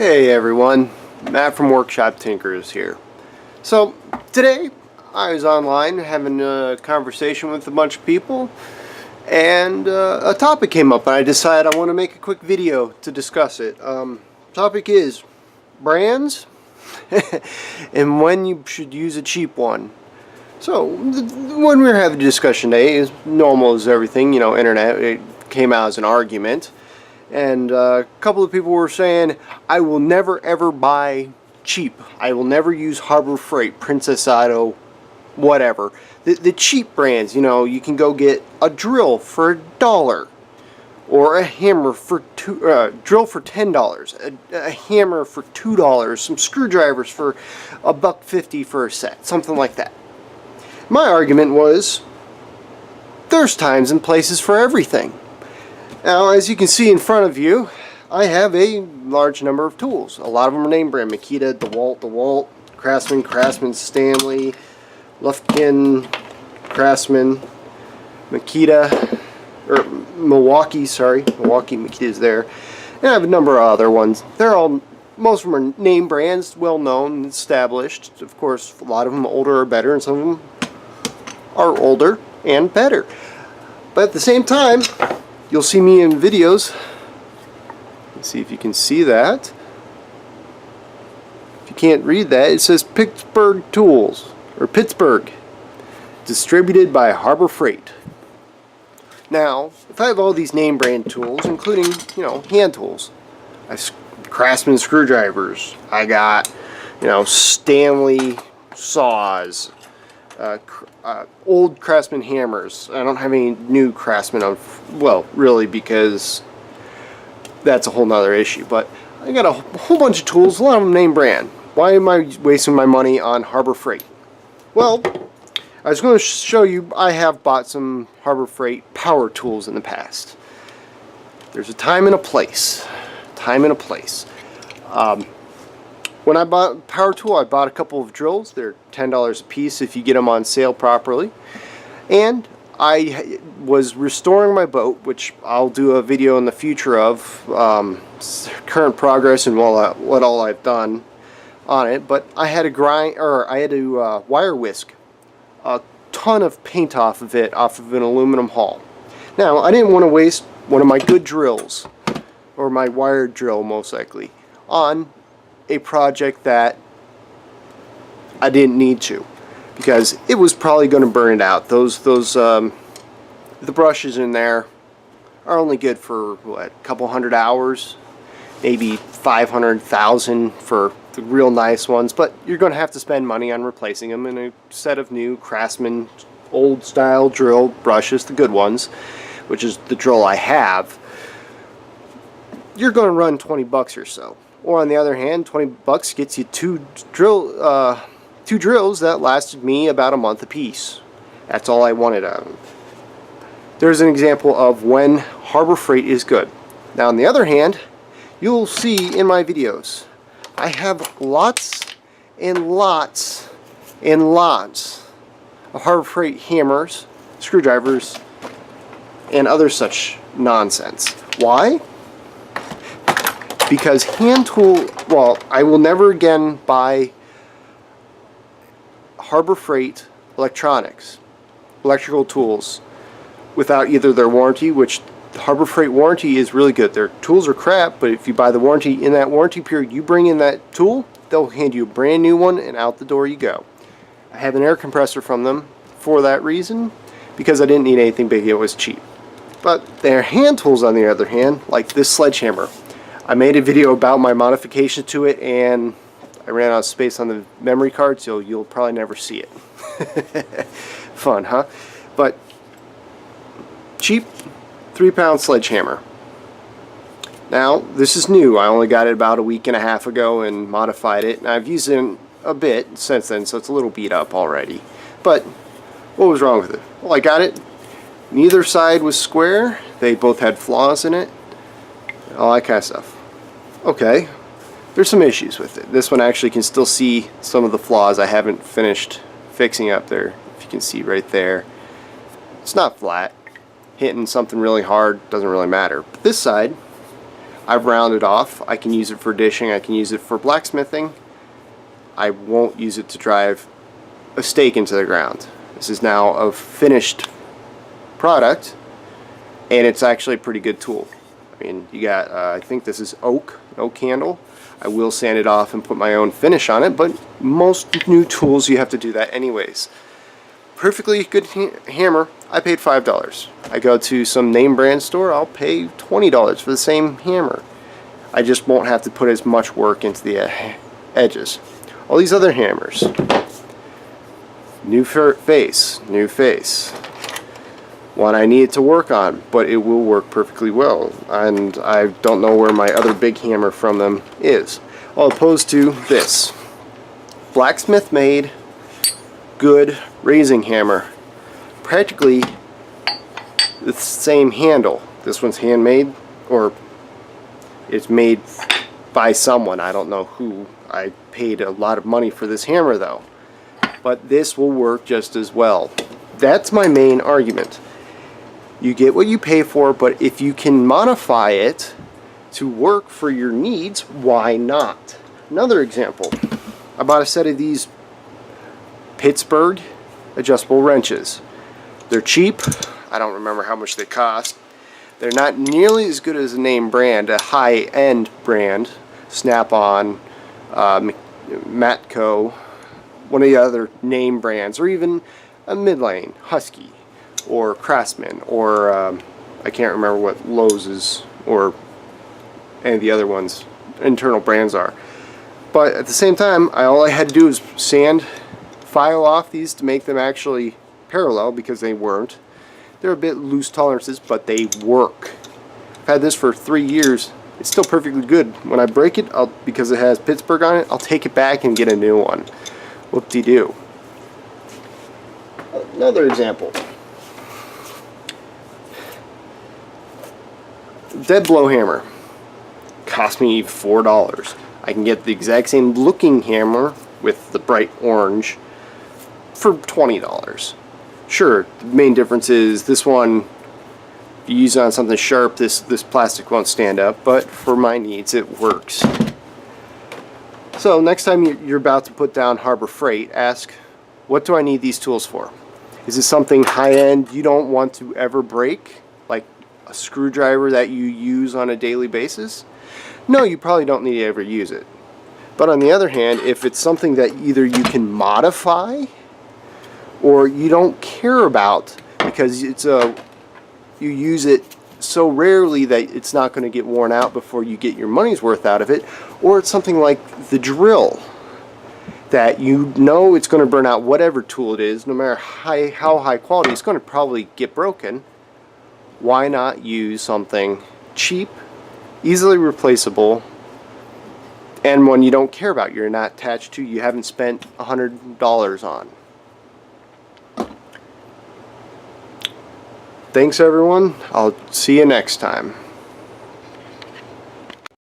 Hey everyone, Matt from Workshop Tinkers here. So today I was online having a conversation with a bunch of people, and a topic came up and I decided I want to make a quick video to discuss it. Topic is brands and when you should use a cheap one. So when we were having a discussion today, as normal as everything, internet, it came out as an argument. And a couple of people were saying, I will never ever buy cheap. I will never use Harbor Freight, Princess Auto, whatever. The cheap brands, you can go get a drill for $1 or a hammer for drill for $10, a hammer for $2, some screwdrivers for $1.50 for a set, something like that. My argument was, there's times and places for everything. Now, as you can see in front of you, I have a large number of tools. A lot of them are name brand. Makita, DeWalt, Craftsman, Stanley, Lufkin, Craftsman, Makita, or Milwaukee, Makita is there. And I have a number of other ones. Most of them are name brands, well known, established. Of course, a lot of them older or better, and some of them are older and better. But at the same time, you'll see me in videos. Let's see if you can see that. If you can't read that, it says Pittsburgh Tools, or Pittsburgh, distributed by Harbor Freight. Now, if I have all these name brand tools, including, hand tools, I have Craftsman screwdrivers, I got, Stanley saws, old Craftsman hammers. I don't have any new Craftsman well, really, because that's a whole nother issue, but I got a whole bunch of tools, a lot of them name brand. Why am I wasting my money on Harbor Freight? Well, I was going to show you, I have bought some Harbor Freight power tools in the past. There's a time and a place. When I bought a power tool, I bought a couple of drills. They're $10 a piece if you get them on sale properly. And I was restoring my boat, which I'll do a video in the future of, current progress and what all I've done on it. But I had to wire whisk a ton of paint off of an aluminum hull. Now, I didn't want to waste one of my good drills, or my wired drill most likely, on a project that I didn't need to, because it was probably going to burn it out. The brushes in there are only good for what, a couple hundred hours, maybe 500,000 for the real nice ones, but you're going to have to spend money on replacing them in a set of new Craftsman old style drill brushes, the good ones, which is the drill I have. You're going to run 20 bucks or so. Or on the other hand, 20 bucks gets you two drills that lasted me about a month apiece. That's all I wanted out of them. There's an example of when Harbor Freight is good. Now, on the other hand, you'll see in my videos, I have lots and lots and lots of Harbor Freight hammers, screwdrivers, and other such nonsense. Why? Because I will never again buy Harbor Freight electrical tools, without either their warranty, which the Harbor Freight warranty is really good. Their tools are crap, but if you buy the warranty, in that warranty period, you bring in that tool, they'll hand you a brand new one, and out the door you go. I have an air compressor from them for that reason, because I didn't need anything big, it was cheap. But their hand tools, on the other hand, like this sledgehammer, I made a video about my modification to it, and I ran out of space on the memory card, so you'll probably never see it. Fun, huh? But cheap 3-pound sledgehammer. Now, this is new. I only got it about a week and a half ago and modified it, and I've used it a bit since then, so it's a little beat up already. But what was wrong with it? Well, I got it. Neither side was square. They both had flaws in it. All that kind of stuff. Okay, there's some issues with it. This one actually can still see some of the flaws I haven't finished fixing up there. If you can see right there, it's not flat. Hitting something really hard doesn't really matter. But this side, I've rounded off. I can use it for dishing, I can use it for blacksmithing. I won't use it to drive a stake into the ground. This is now a finished product, and it's actually a pretty good tool. I mean, you got, I think this is oak handle. I will sand it off and put my own finish on it, but most new tools you have to do that anyways. Perfectly good hammer. I paid $5. I go to some name brand store, I'll pay $20 for the same hammer. I just won't have to put as much work into the edges. All these other hammers, new face, one I need to work on, but it will work perfectly well, and I don't know where my other big hammer from them is. All opposed to this blacksmith made good raising hammer, practically the same handle. This one's handmade, or it's made by someone, I don't know who. I paid a lot of money for this hammer though, but this will work just as well. That's my main argument. You get what you pay for, but if you can modify it to work for your needs, why not? Another example, I bought a set of these Pittsburgh adjustable wrenches. They're cheap. I don't remember how much they cost. They're not nearly as good as a name brand, a high-end brand, Snap-on, Matco, one of the other name brands, or even a Midlane, Husky, or Craftsman, or I can't remember what Lowe's or any of the other ones internal brands are. But at the same time, all I had to do was file off these to make them actually parallel, because they weren't. They're a bit loose tolerances, but they work. I've had this for 3 years. It's still perfectly good. When I break it, because it has Pittsburgh on it, I'll take it back and get a new one. Whoop-de-doo. Another example. Dead blow hammer. Cost me $4. I can get the exact same looking hammer with the bright orange for $20. Sure, the main difference is this one, if you use it on something sharp, this plastic won't stand up, but for my needs it works. So next time you're about to put down Harbor Freight, ask, what do I need these tools for? Is it something high-end you don't want to ever break, like a screwdriver that you use on a daily basis? No, you probably don't need to ever use it. But on the other hand, if it's something that either you can modify or you don't care about because you use it so rarely that it's not going to get worn out before you get your money's worth out of it, or it's something like the drill that you know it's going to burn out whatever tool it is, no matter how high quality, it's going to probably get broken. Why not use something cheap, easily replaceable, and one you don't care about, you're not attached to, you haven't spent $100 on? Thanks everyone, I'll see you next time.